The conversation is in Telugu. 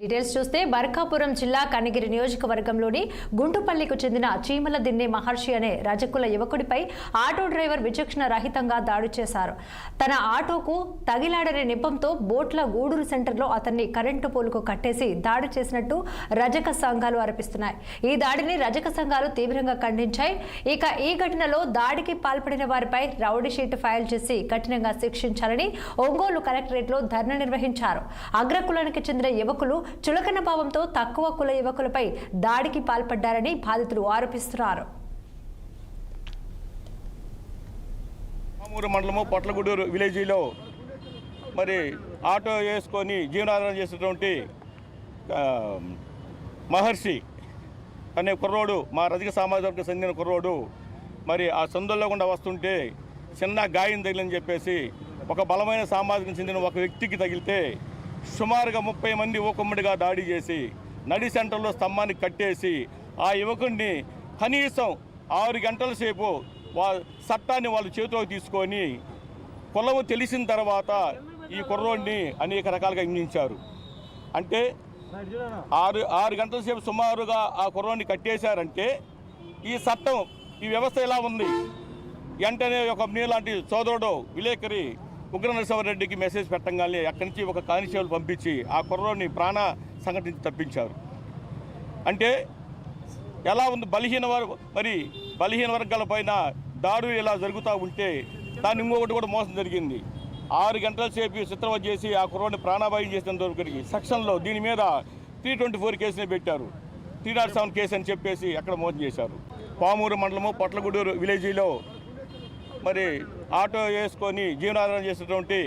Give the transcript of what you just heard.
డీటెయిల్స్ చూస్తే బర్కాపురం జిల్లా కనిగిరి నియోజకవర్గంలోని గుంటుపల్లికి చెందిన చీమల దిన్నె మహర్షి అనే రజకుల యువకుడిపై ఆటో డ్రైవర్ విచక్షణ రహితంగా దాడి చేశారు. తన ఆటోకు తగిలాడనే నెపంతో బోట్ల గూడూరు సెంటర్లో అతన్ని కరెంటు పోలుకు కట్టేసి దాడి చేసినట్టు రజక సంఘాలు ఆరోపిస్తున్నాయి. ఈ దాడిని రజక సంఘాలు తీవ్రంగా ఖండించాయి. ఇక ఈ ఘటనలో దాడికి పాల్పడిన వారిపై రౌడీ షీట్ ఫైల్ చేసి కఠినంగా శిక్షించాలని ఒంగోలు కలెక్టరేట్లో ధర్నా నిర్వహించారు. అగ్రకులానికి చెందిన యువకులు చులకన భావంతో తక్కువ కుల యువకులపై దాడికి పాల్పడ్డారని బాధితులు ఆరోపిస్తున్నారు. మామూరు మండలము పొట్లగూడూరు విలేజ్లో మరి ఆటో వేసుకొని జీవనాధారం చేసినటువంటి మహర్షి అనే కుర్రోడు, మా రజక సామాజిక చెందిన కుర్రోడు మరి ఆ సందుల్లో గుండా వస్తుంటే చిన్న గాయం తగిలని చెప్పేసి ఒక బలమైన సామాజిక చెందిన ఒక వ్యక్తికి తగిలితే సుమారుగా 30 మంది యువకుమ్మడిగా దాడి చేసి నడి సెంటర్లో స్తంభాన్ని కట్టేసి ఆ యువకుడిని కనీసం 6 గంటల సేపు చట్టాన్ని వాళ్ళు చేతిలోకి తీసుకొని కులము తెలిసిన తర్వాత ఈ కుర్రోడిని అనేక రకాలుగా హింసించారు. అంటే 6 గంటల సేపు సుమారుగా ఆ కుర్రోడిని కట్టేశారంటే ఈ చట్టం, ఈ వ్యవస్థ ఎలా ఉంది? వెంటనే ఒక మీలాంటి సోదరుడు విలేకరి ఉగ్ర నరసింహారెడ్డికి మెసేజ్ పెట్టగానే అక్కడి నుంచి ఒక కానిస్టేబుల్ పంపించి ఆ కుర్రోడిని ప్రాణ సంఘటించి తప్పించారు. అంటే ఎలా ఉంది? బలహీన వర్గాల పైన దాడులు ఇలా జరుగుతూ ఉంటే దాన్ని ఇంకొకటి కూడా మోసం జరిగింది. 6 గంటల సేపు చిత్రవద చేసి ఆ కుర్రోడిని ప్రాణాపాయం చేసినందుకు సెక్షన్లో దీని మీద 324 కేసుని పెట్టారు. 307 కేసు అని చెప్పేసి అక్కడ మోసం చేశారు. పామూరు మండలము పొట్లగూడూరు విలేజ్లో మరి ఆటో వేసుకొని జీవనాధారం చేసినటువంటి